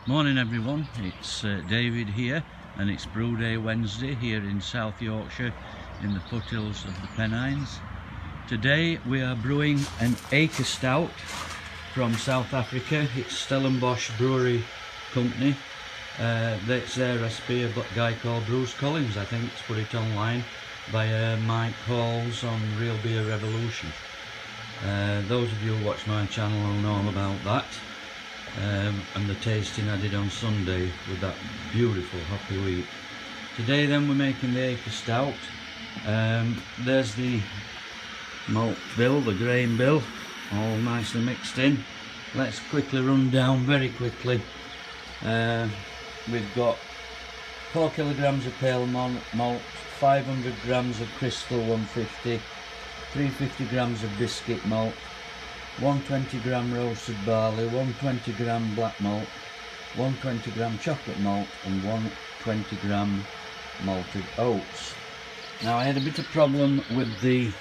Morning everyone, it's David here, and it's Brew Day Wednesday here in South Yorkshire in the foothills of the Pennines. Today we are brewing an Eike Stout from South Africa. It's Stellenbosch Brewery Company. That's their recipe. A guy called Bruce Collins, I think, it's put it online by Mike Halls on Real Beer Revolution. Those of you who watch my channel will know all about that. And the tasting I did on Sunday with that beautiful hoppy wheat. Today then we're making the Eike Stout. There's the malt bill, the grain bill, all nicely mixed in. Let's quickly run down very quickly. We've got 4 kilograms of pale malt, 500 grams of crystal 150, 350 grams of biscuit malt, 120 gram roasted barley, 120 gram black malt, 120 gram chocolate malt and 120 gram malted oats. Now I had a bit of problem with the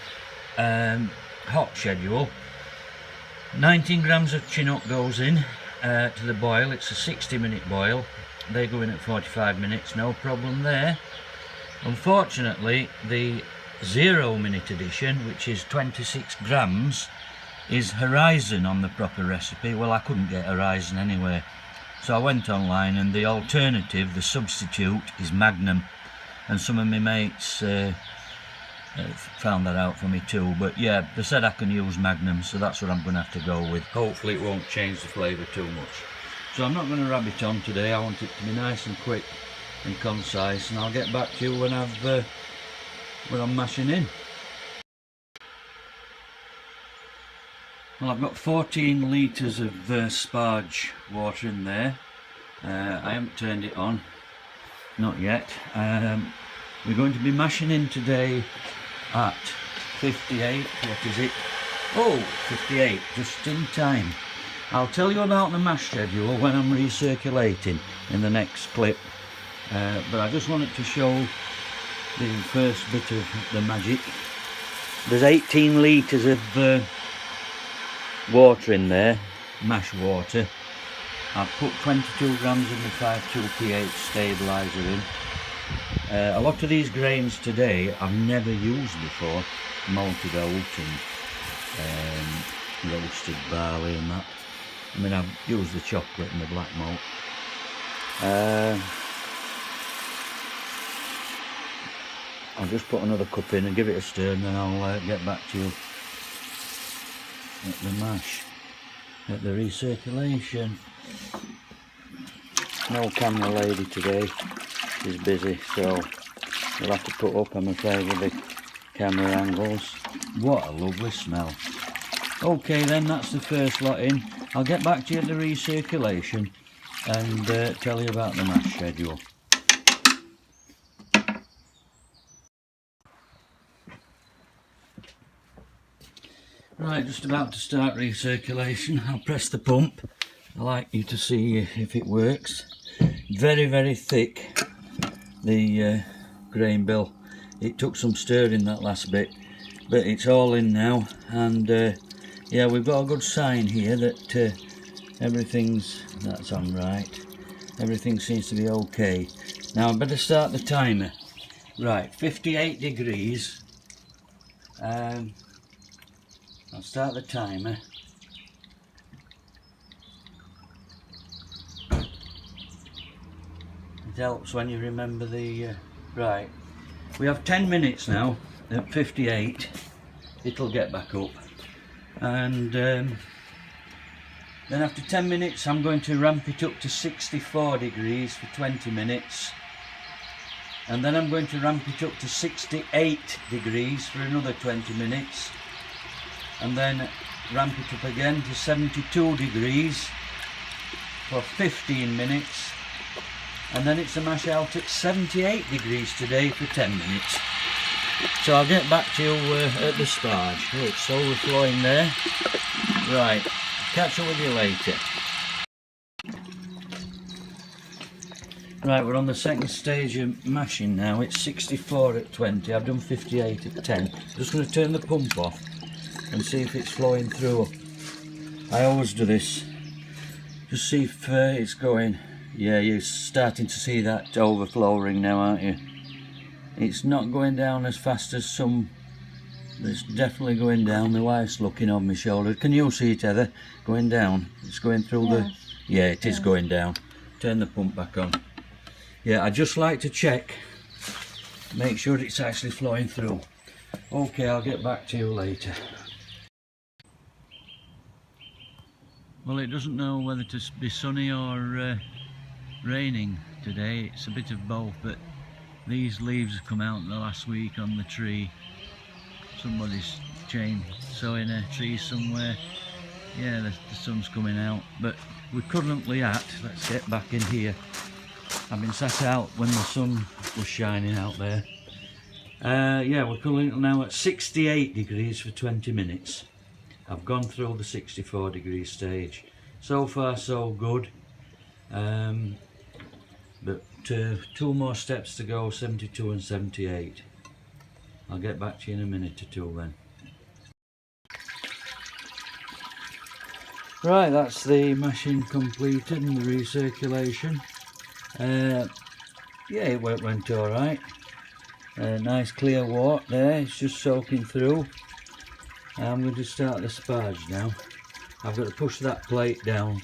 hop schedule. 19 grams of Chinook goes in to the boil. It's a 60-minute boil. They go in at 45 minutes, no problem there. Unfortunately, the 0-minute edition, which is 26 grams, is Horizon on the proper recipe. Well, I couldn't get Horizon anyway, so I went online, and the alternative, the substitute, is Magnum, and some of my mates found that out for me too. But yeah, they said I can use Magnum, so that's what I'm going to have to go with. Hopefully it won't change the flavour too much. So I'm not going to rabbit on today. I want it to be nice and quick and concise, and I'll get back to you when I'm mashing in. Well, I've got 14 litres of sparge water in there. I haven't turned it on, not yet. We're going to be mashing in today at 58, what is it? Oh, 58, just in time. I'll tell you about the mash schedule when I'm recirculating in the next clip. But I just wanted to show the first bit of the magic. There's 18 litres of water in there, mash water. I've put 22 grams of the 5.2 pH stabiliser in. A lot of these grains today I've never used before, malted oat and roasted barley and that. I mean, I've used the chocolate and the black malt. I'll just put another cup in and give it a stir, and then I'll get back to you at the mash, at the recirculation. No camera lady today, she's busy, so we'll have to put up, I'm afraid, with the camera angles. What a lovely smell. Okay then, that's the first lot in. I'll get back to you at the recirculation and tell you about the mash schedule. Right, just about to start recirculation. I'll press the pump. I like you to see if it works. Very, very thick, the grain bill. It took some stirring, that last bit, but it's all in now, and yeah, we've got a good sign here that that's on right. Everything seems to be okay. Now I better start the timer. Right, 58 degrees. I'll start the timer. It helps when you remember the... right, we have 10 minutes now at 58. It'll get back up. And then after 10 minutes I'm going to ramp it up to 64 degrees for 20 minutes. And then I'm going to ramp it up to 68 degrees for another 20 minutes. And then ramp it up again to 72 degrees for 15 minutes, and then it's a mash out at 78 degrees today for 10 minutes. So I'll get back to you at the sparge. Oh, it's overflowing there. Right, catch up with you later. Right, we're on the second stage of mashing now. It's 64 at 20, I've done 58 at 10. Just going to turn the pump off and see if it's flowing through. I always do this, just see if it's going. Yeah, you're starting to see that overflowing now, aren't you? It's not going down as fast as some, but it's definitely going down. My wife's looking on my shoulder. Can you see it, Heather? Going down. It's going through the... Yeah, it is going down. Turn the pump back on. Yeah, I just like to check, make sure it's actually flowing through. Okay, I'll get back to you later. Well, it doesn't know whether to be sunny or raining today. It's a bit of both, but these leaves have come out in the last week on the tree. Somebody's chainsawing a tree somewhere. Yeah, the sun's coming out, but we're currently at, let's get back in here. I've been sat out when the sun was shining out there. Yeah, we're currently now at 68 degrees for 20 minutes. I've gone through the 64 degree stage. So far so good. But 2 more steps to go, 72 and 78. I'll get back to you in a minute or two then. Right, that's the mashing completed and the recirculation. Yeah, it went alright. Nice clear wort there, it's just soaking through. I'm going to start the sparge now. I've got to push that plate down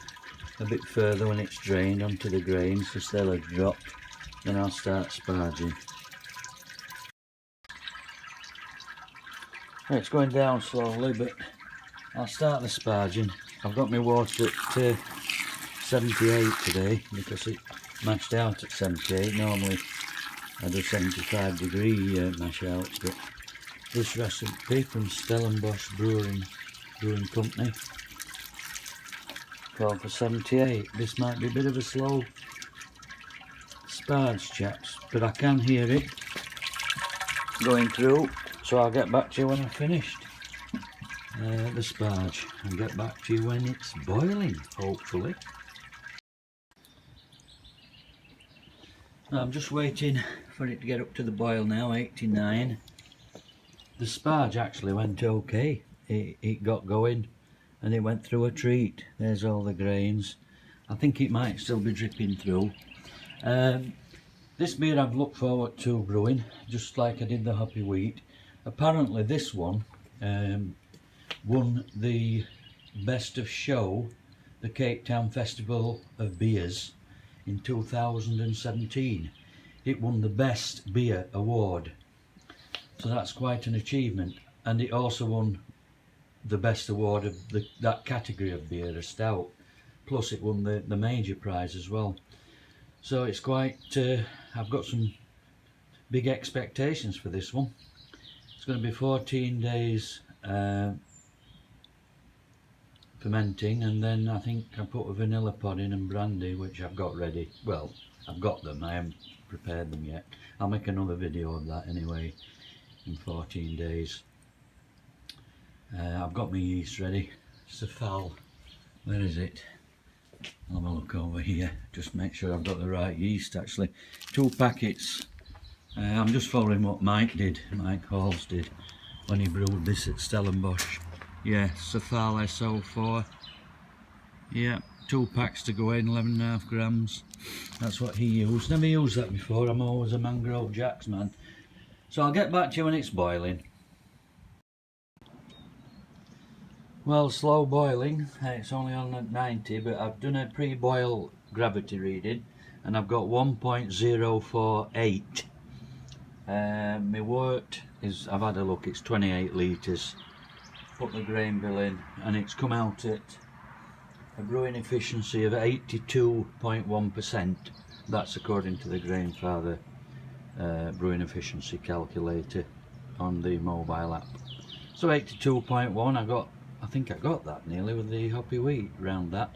a bit further when it's drained onto the grains because they'll have dropped. Then I'll start sparging. It's going down slowly, but I'll start the sparging. I've got my water at 78 today because it mashed out at 78. Normally I do 75 degree mash out, but this recipe from Stellenbosch Brewing Company called for 78. This might be a bit of a slow sparge, chaps, but I can hear it going through, so I'll get back to you when I've finished the sparge and get back to you when it's boiling, hopefully. I'm just waiting for it to get up to the boil now, 89. The sparge actually went okay. It got going and it went through a treat. There's all the grains. I think it might still be dripping through. This beer I've looked forward to brewing, just like I did the Hoppy Wheat. Apparently this one won the Best of Show, the Cape Town Festival of Beers in 2017. It won the Best Beer Award. So that's quite an achievement. And it also won the best award of that category of beer, a stout. Plus it won the major prize as well. So it's quite, I've got some big expectations for this one. It's going to be 14 days fermenting, and then I think I put a vanilla pod in and brandy, which I've got ready. Well, I've got them, I haven't prepared them yet. I'll make another video of that anyway in 14 days. I've got my yeast ready. It's a foul. Where is it? I'll have a look over here, just make sure I've got the right yeast actually. 2 packets. I'm just following what Mike Halls did when he brewed this at Stellenbosch. Yeah, Safal SO4. Yeah, 2 packs to go in, 11.5 grams. That's what he used. Never used that before, I'm always a Mangrove Jacks man. So I'll get back to you when it's boiling. Well, slow boiling, it's only on at 90, but I've done a pre-boil gravity reading and I've got 1.048. My wort is, I've had a look, it's 28 litres. Put the grain bill in and it's come out at a brewing efficiency of 82.1%. That's according to the Grainfather brewing efficiency calculator on the mobile app. So 82.1, I think I got that nearly with the Hoppy Wheat round that.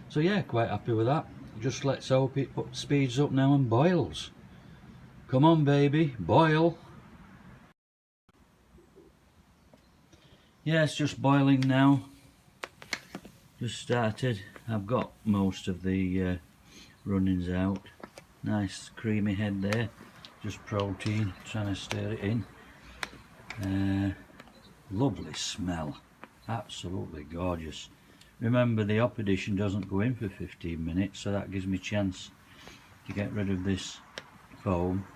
So yeah, quite happy with that. Just let's hope it speeds up now and boils. Come on baby, boil. Yeah, it's just boiling now. Just started. I've got most of the runnings out. Nice creamy head there. Just protein, trying to stir it in. Lovely smell. Absolutely gorgeous. Remember, the hop edition doesn't go in for 15 minutes, so that gives me a chance to get rid of this foam,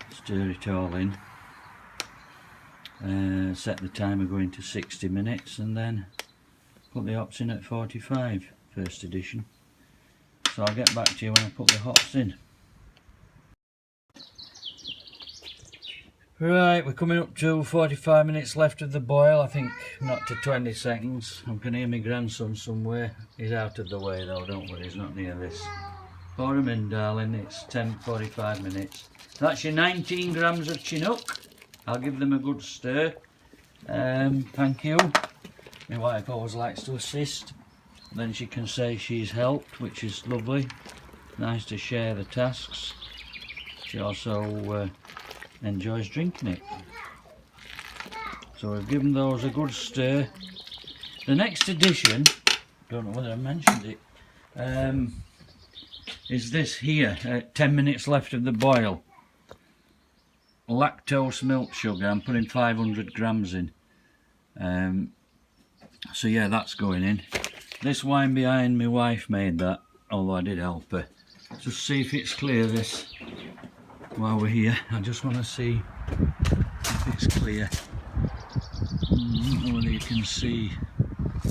stir it all in, set the timer going to 60 minutes, and then put the hops in at 45, first edition. So I'll get back to you when I put the hops in. Right, we're coming up to 45 minutes left of the boil, I think not to 20 seconds. I can hear my grandson somewhere. He's out of the way though, don't worry, he's not near this. Pour him in, darling, it's 45 minutes. That's your 19 grams of Chinook. I'll give them a good stir. Thank you. My wife always likes to assist. Then she can say she's helped, which is lovely. Nice to share the tasks. She also enjoys drinking it. So we've given those a good stir. The next addition, don't know whether I mentioned it, is this here, 10 minutes left of the boil. Lactose milk sugar. I'm putting 500 grams in. So yeah, that's going in. This wine behind my wife made that, although I did help her. Just see if it's clear, this, while we're here. I just want to see if it's clear. I don't know whether you can see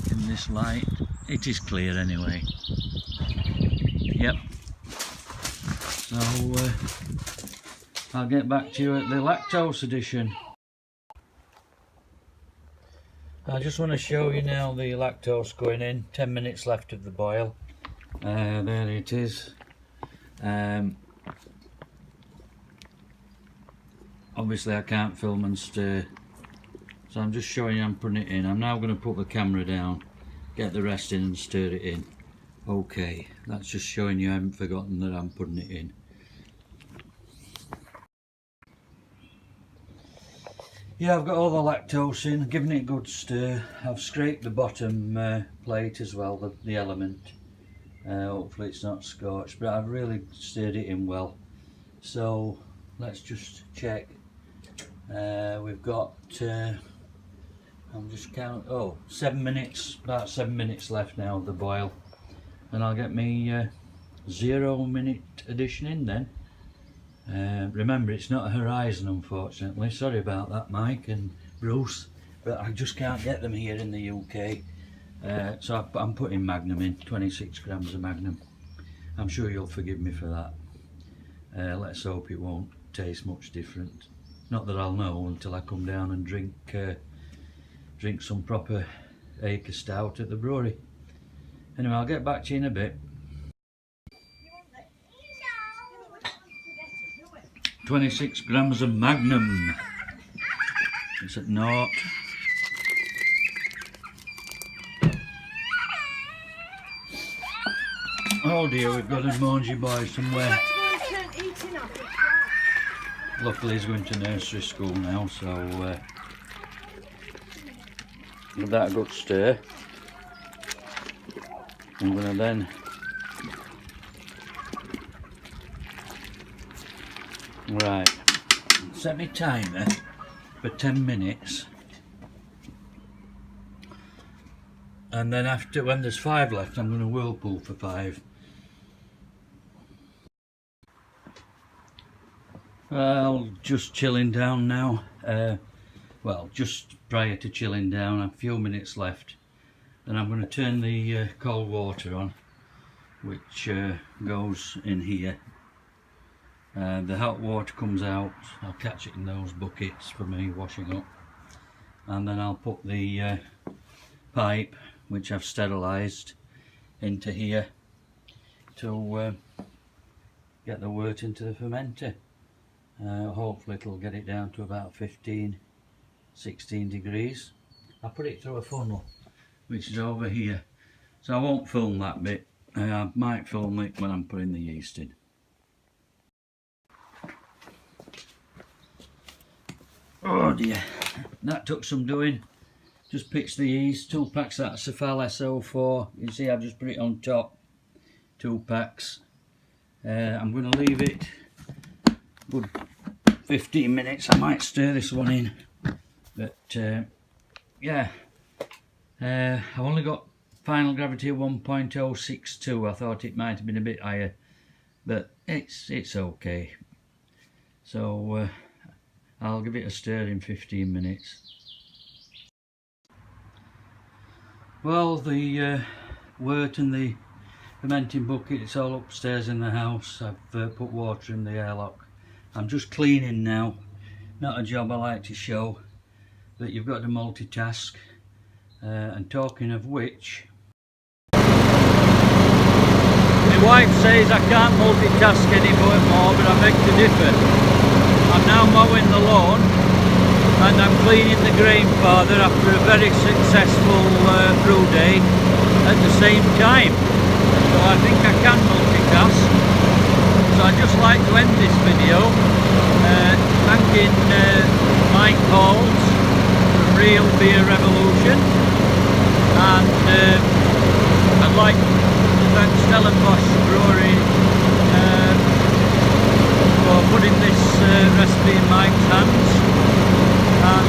in this light. It is clear anyway. Yep. So I'll get back to you at the lactose edition. I just want to show you now the lactose going in. 10 minutes left of the boil. There it is. Obviously I can't film and stir, so I'm just showing you I'm putting it in. I'm now going to put the camera down, get the rest in and stir it in. Okay, that's just showing you I haven't forgotten that I'm putting it in. Yeah, I've got all the lactose in, giving it a good stir. I've scraped the bottom plate as well, the element. Hopefully it's not scorched, but I've really stirred it in well. So let's just check. We've got, I'm just counting, 7 minutes, about 7 minutes left now of the boil. And I'll get me 0 minute addition in then. Remember, it's not a Horizon, unfortunately. Sorry about that, Mike and Bruce, but I just can't get them here in the UK. So I'm putting Magnum in, 26 grams of Magnum. I'm sure you'll forgive me for that. Let's hope it won't taste much different. Not that I'll know until I come down and drink some proper Eike Stout at the brewery. Anyway, I'll get back to you in a bit. 26 grams of Magnum. It's at naught. Oh dear, we've got a mangy boy somewhere. Luckily he's going to nursery school now, so give that a good stir. I'm going to then set my timer for 10 minutes, and then after, when there's 5 left, I'm going to whirlpool for 5. Well, just chilling down now. Well, just prior to chilling down, a few minutes left. Then I'm going to turn the cold water on, which goes in here. The hot water comes out. I'll catch it in those buckets for me washing up, and then I'll put the pipe, which I've sterilised, into here to get the wort into the fermenter. Hopefully it'll get it down to about 15-16 degrees. I'll put it through a funnel which is over here, so I won't film that bit. I might film it when I'm putting the yeast in. Oh dear, that took some doing. Just pitched the yeast, 2 packs of Safal SO4. You see I've just put it on top, 2 packs. I'm going to leave it good 15 minutes. I might stir this one in, but yeah, I've only got final gravity of 1.062. I thought it might have been a bit higher, but it's okay. So I'll give it a stir in 15 minutes. Well, the wort and the fermenting bucket, it's all upstairs in the house. I've put water in the airlock. I'm just cleaning now. Not a job I like to show, but you've got to multitask. And talking of which, my wife says I can't multitask anymore, but I beg to differ. I'm now mowing the lawn and I'm cleaning the grain father after a very successful brew day at the same time. So I think I can multitask. So I'd just like to end this video thanking Mike Halls from Real Beer Revolution, and I'd like to thank Stellenbosch Brewery for putting this recipe in Mike's hands, and